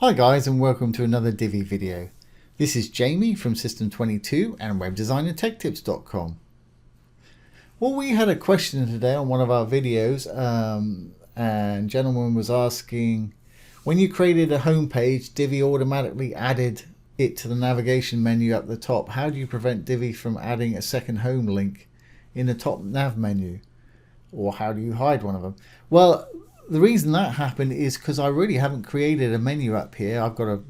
Hi guys, and welcome to another Divi video. This is Jamie from System22 and webdesignandtechtips.com. Well, we had a question today on one of our videos and gentleman was asking, when you created a home page, Divi automatically added it to the navigation menu at the top. How do you prevent Divi from adding a second home link in the top nav menu? Or how do you hide one of them? Well, the reason that happened is because I really haven't created a menu up here. I've got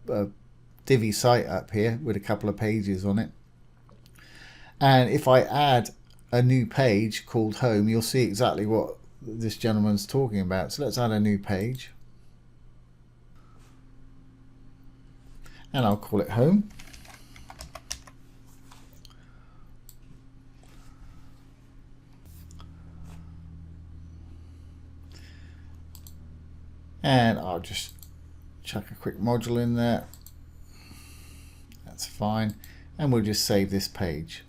a Divi site up here with a couple of pages on it. And if I add a new page called home, you'll see exactly what this gentleman's talking about. So let's add a new page. And I'll call it home. And I'll just chuck a quick module in there. That's fine. And we'll just save this page.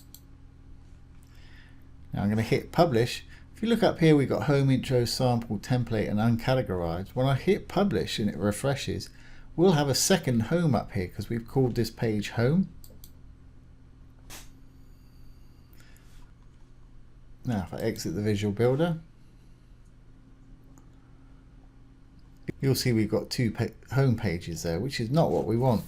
Now I'm going to hit publish. If you look up here, we've got home, intro, sample, template, and uncategorized. When I hit publish and it refreshes, we'll have a second home up here because we've called this page home. Now if I exit the visual builder, you'll see we've got two home pages there, which is not what we want.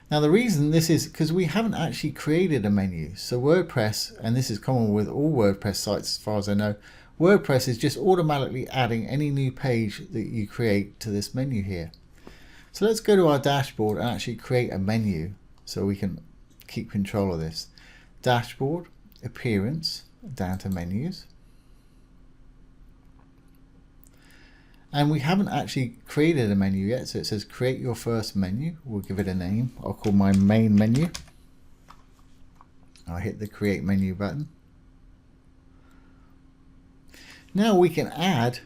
Now the reason this is because we haven't actually created a menu. So WordPress, and this is common with all WordPress sites as far as I know, WordPress is just automatically adding any new page that you create to this menu here. So let's go to our dashboard and actually create a menu so we can keep control of this. Dashboard, appearance, down to menus. And we haven't actually created a menu yet, so it says create your first menu. We'll give it a name. I'll call my main menu. I'll hit the create menu button. Now we can add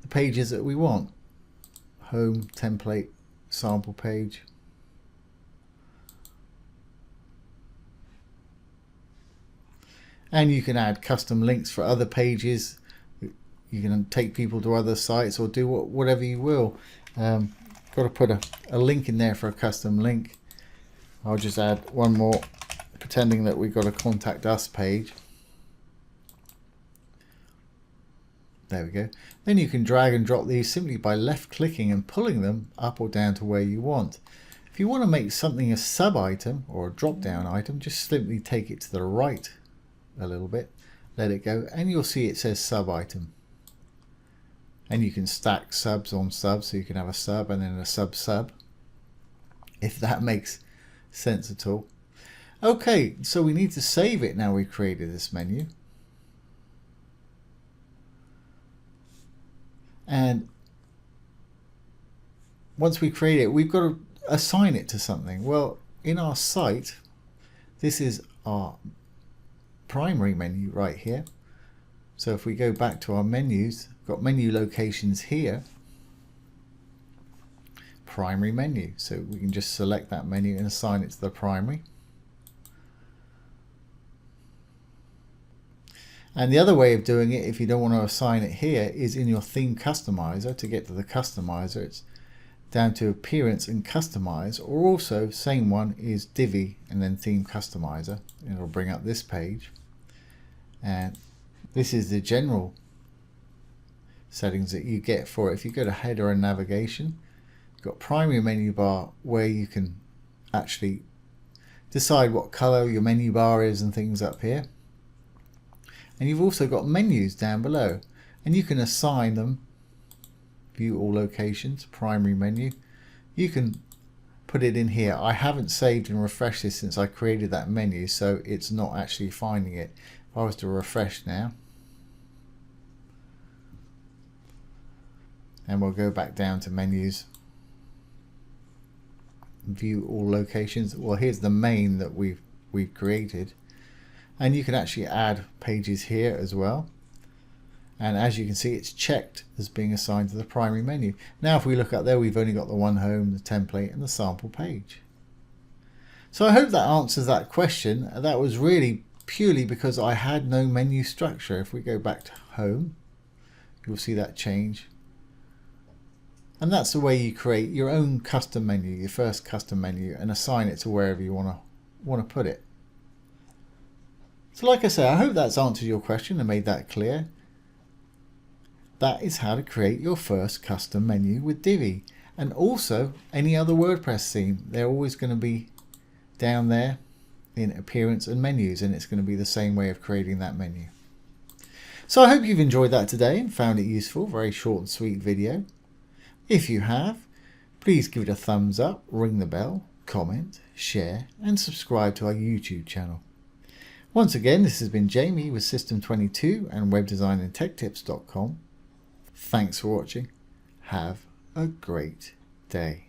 the pages that we want. Home, template, sample page. And you can add custom links for other pages. You can take people to other sites or do whatever you will. Got to put a link in there for a custom link. I'll just add one more, pretending that we've got a contact us page. There we go. Then you can drag and drop these simply by left clicking and pulling them up or down to where you want. If you want to make something a sub item or a drop down item, just simply take it to the right a little bit, let it go, and you'll see it says sub item. And you can stack subs on subs, so you can have a sub and then a sub sub, if that makes sense at all. Okay, so we need to save it now we've created this menu. And once we create it, we've got to assign it to something. Well, in our site, this is our primary menu right here. So if we go back to our menus, we've got menu locations here, primary menu. So we can just select that menu and assign it to the primary. And the other way of doing it, if you don't want to assign it here, is in your theme customizer. To get to the customizer, it's down to appearance and customize, or also same one is Divi and then theme customizer. It'll bring up this page. And this is the general settings that you get for it. If you go to header and navigation, you've got primary menu bar where you can actually decide what color your menu bar is and things up here. And you've also got menus down below, and you can assign them. View all locations, primary menu. You can put it in here. I haven't saved and refreshed this since I created that menu, so it's not actually finding it. If I was to refresh now, and we'll go back down to menus, view all locations. Well, here's the main that we've created, and you can actually add pages here as well. And as you can see, it's checked as being assigned to the primary menu. Now if we look up there, we've only got the one home, the template, and the sample page. So I hope that answers that question. That was really purely because I had no menu structure. If we go back to home, you'll see that change. And that's the way you create your own custom menu, your first custom menu, and assign it to wherever you want to put it. So like I say, I hope that's answered your question and made that clear. That is how to create your first custom menu with Divi. And also any other WordPress theme, they're always going to be down there in appearance and menus, and it's going to be the same way of creating that menu. So I hope you've enjoyed that today and found it useful. Very short and sweet video. If you have, please give it a thumbs up, ring the bell, comment, share and subscribe to our YouTube channel. Once again, this has been Jamie with System22 and webdesignandtechtips.com. Thanks for watching. Have a great day.